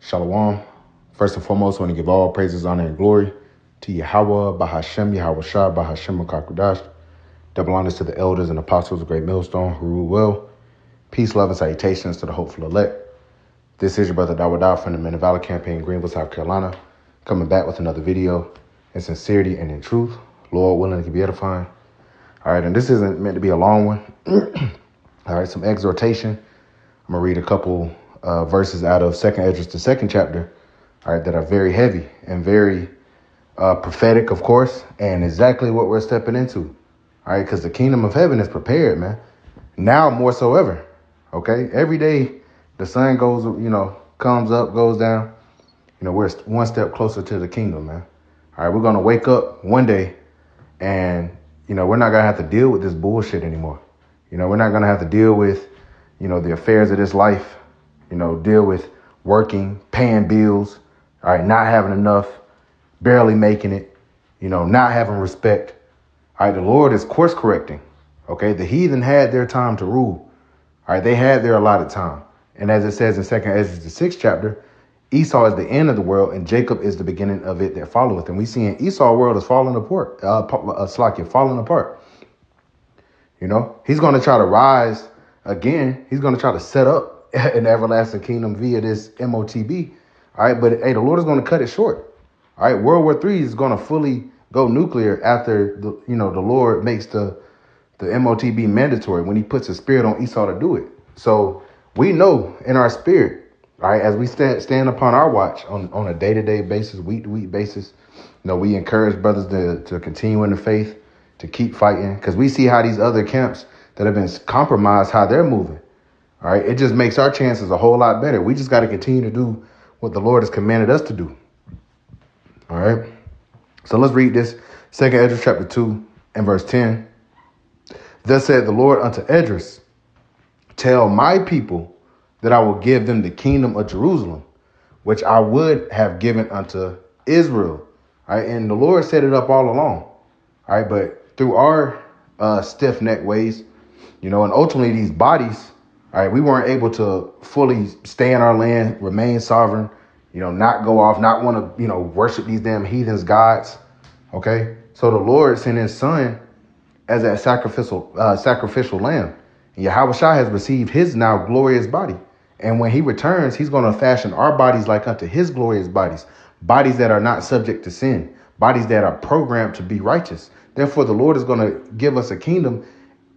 Shalom. First and foremost, I want to give all praises, honor, and glory to Yahweh, Bahashem, Yahweh Shah, Bahashem, Makakudash. Double honors to the elders and apostles of Great Millstone who rule well. Peace, love, and salutations to the hopeful elect. This is your brother Dawadah from the Men of Valor campaign, Greenville, South Carolina, coming back with another video in sincerity and in truth. Lord willing, it can be edifying. All right, and this isn't meant to be a long one. All right, some exhortation. I'm going to read a couple verses out of 2nd Esdras, the 2nd chapter, all right, that are very heavy and very prophetic, of course, and exactly what we're stepping into, all right, because the kingdom of heaven is prepared, man, now more so ever, okay? Every day the sun goes, comes up, goes down, we're one step closer to the kingdom, man. All right, we're going to wake up one day and, we're not going to have to deal with this bullshit anymore. We're not going to have to deal with, the affairs of this life, deal with working, paying bills, all right, not having enough, barely making it, not having respect. All right, the Lord is course correcting. Okay, the heathen had their time to rule. All right, they had their allotted time. And as it says in 2nd Esdras, the 6th chapter, Esau is the end of the world and Jacob is the beginning of it that followeth. And we see in Esau's world is falling apart, falling apart. He's going to try to rise again. He's going to try to set up an everlasting kingdom via this MOTB. All right. But hey, the Lord is going to cut it short. All right. World War III is going to fully go nuclear after the Lord makes the MOTB mandatory when he puts a spirit on Esau to do it. So we know in our spirit, all right, as we stand upon our watch on a day-to-day basis, week-to-week basis, we encourage brothers to continue in the faith, to keep fighting, because we see how these other camps that have been compromised, how they're moving. All right. It just makes our chances a whole lot better. We just got to continue to do what the Lord has commanded us to do. All right. So let's read this 2nd Esdras chapter 2 and verse 10. Thus said the Lord unto Esdras, tell my people that I will give them the kingdom of Jerusalem, which I would have given unto Israel. All right. And the Lord set it up all along. All right. But through our stiff-necked ways, and ultimately these bodies, all right, we weren't able to fully stay in our land, remain sovereign, not go off, not want to, worship these damn heathens gods. OK, so the Lord sent his son as that sacrificial lamb. And Yahweh Shah has received his now glorious body. And when he returns, he's going to fashion our bodies like unto his glorious bodies, bodies that are not subject to sin, bodies that are programmed to be righteous. Therefore, the Lord is going to give us a kingdom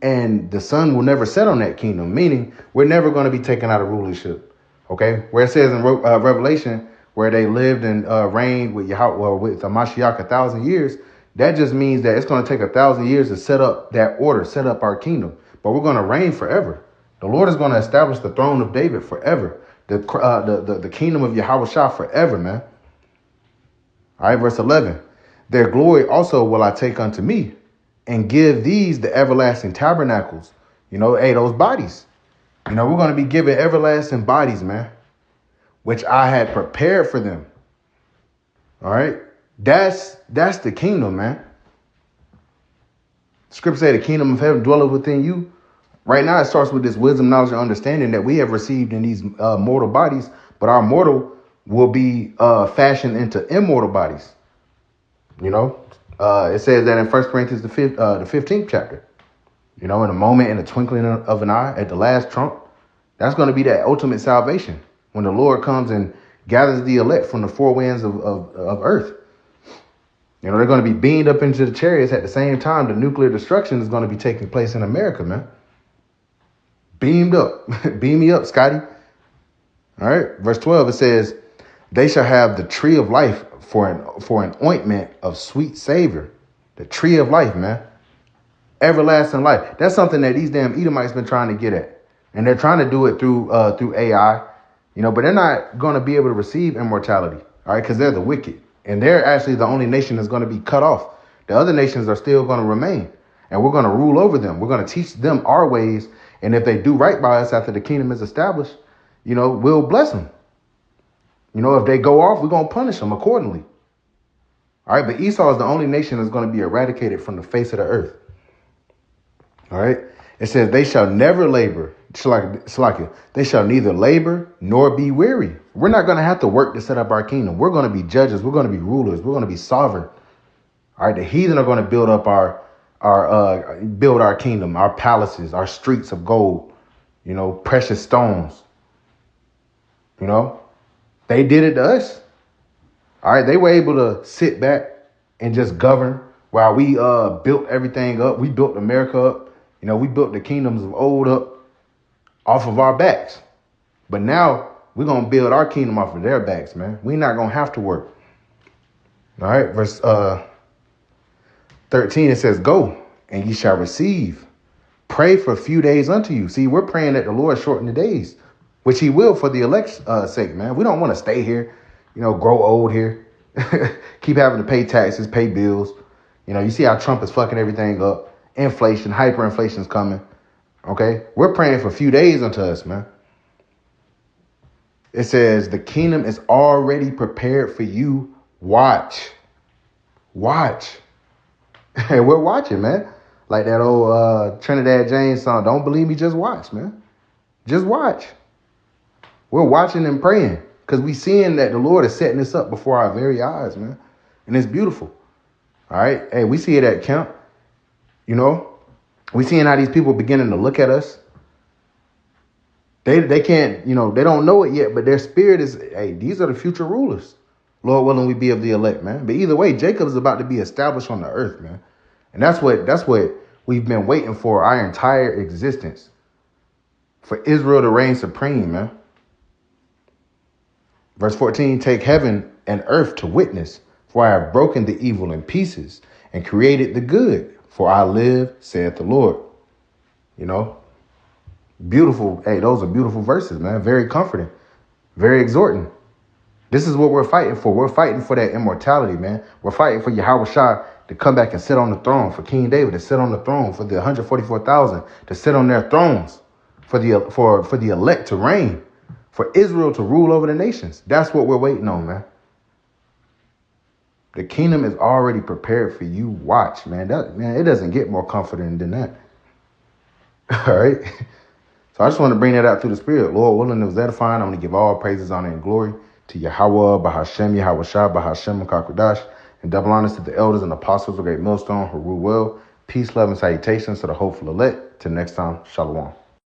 and the sun will never set on that kingdom, meaning we're never going to be taken out of rulership. OK, where it says in Revelation where they lived and reigned with Yahweh, with the Mashiach 1,000 years. That just means that it's going to take 1,000 years to set up that order, set up our kingdom. But we're going to reign forever. The Lord is going to establish the throne of David forever. The kingdom of Yahweh Shah forever, man. All right, verse 11. Their glory also will I take unto me and give these the everlasting tabernacles. Those bodies. We're going to be given everlasting bodies, man, which I had prepared for them. All right. That's the kingdom, man. Scripture say the kingdom of heaven dwelleth within you. Right now, it starts with this wisdom, knowledge, and understanding that we have received in these mortal bodies, but our mortal will be fashioned into immortal bodies. It says that in 1 Corinthians, the 15th chapter, in a moment, in the twinkling of an eye, at the last trump, that's going to be that ultimate salvation when the Lord comes and gathers the elect from the four winds of earth. They're going to be beamed up into the chariots at the same time. The nuclear destruction is going to be taking place in America, man. Beamed up. Beam me up, Scotty. All right. Verse 12, it says, they shall have the tree of life for an ointment of sweet savor. The tree of life, man. Everlasting life. That's something that these damn Edomites been trying to get at. And they're trying to do it through AI, but they're not going to be able to receive immortality. All right. Because they're the wicked. And they're actually the only nation that's going to be cut off. The other nations are still going to remain. And we're going to rule over them. We're going to teach them our ways. And if they do right by us after the kingdom is established, we'll bless them. If they go off, we're going to punish them accordingly. All right. But Esau is the only nation that's going to be eradicated from the face of the earth. All right. It says they shall never labor. Salakia. They shall neither labor nor be weary. We're not going to have to work to set up our kingdom. We're going to be judges. We're going to be rulers. We're going to be sovereign. All right. The heathen are going to build up build our kingdom, our palaces, our streets of gold, precious stones. They did it to us. All right. They were able to sit back and just govern while we built everything up. We built America up. We built the kingdoms of old up off of our backs. But now we're going to build our kingdom off of their backs, man. We're not going to have to work. All right. Verse 13, it says, go and ye shall receive. Pray for a few days unto you. See, we're praying that the Lord shorten the days, which he will for the elect's sake, man. We don't want to stay here, grow old here, keep having to pay taxes, pay bills. You see how Trump is fucking everything up. Inflation, hyperinflation is coming. Okay. We're praying for a few days unto us, man. It says the kingdom is already prepared for you. Watch. Hey, we're watching, man. Like that old Trinidad James song. Don't believe me, just watch, man. Just watch. We're watching and praying because we seeing that the Lord is setting this up before our very eyes, man. And it's beautiful. All right. Hey, we see it at camp. We seeing how these people beginning to look at us. They can't, they don't know it yet, but their spirit is, hey, these are the future rulers. Lord willing, we be of the elect, man. But either way, Jacob is about to be established on the earth, man. And that's what we've been waiting for our entire existence. For Israel to reign supreme, man. Verse 14, take heaven and earth to witness, for I have broken the evil in pieces and created the good. For I live, saith the Lord. Beautiful. Hey, those are beautiful verses, man. Very comforting, very exhorting. This is what we're fighting for. We're fighting for that immortality, man. We're fighting for Yahweh Shah to come back and sit on the throne, for King David to sit on the throne, for the 144,000 to sit on their thrones, for the elect to reign, for Israel to rule over the nations. That's what we're waiting on, man. The kingdom is already prepared for you. Watch, man. It doesn't get more comforting than that. All right. So I just want to bring that out through the spirit. Lord willing, it was edifying. I'm going to give all praises, honor, and glory to Yahweh, Bahashem, Yahweh Shah, Bahashem, and Kakudash, and double honors to the elders and apostles of Great Millstone who rule well. Peace, love, and salutations to the hopeful elect. Till next time, Shalom.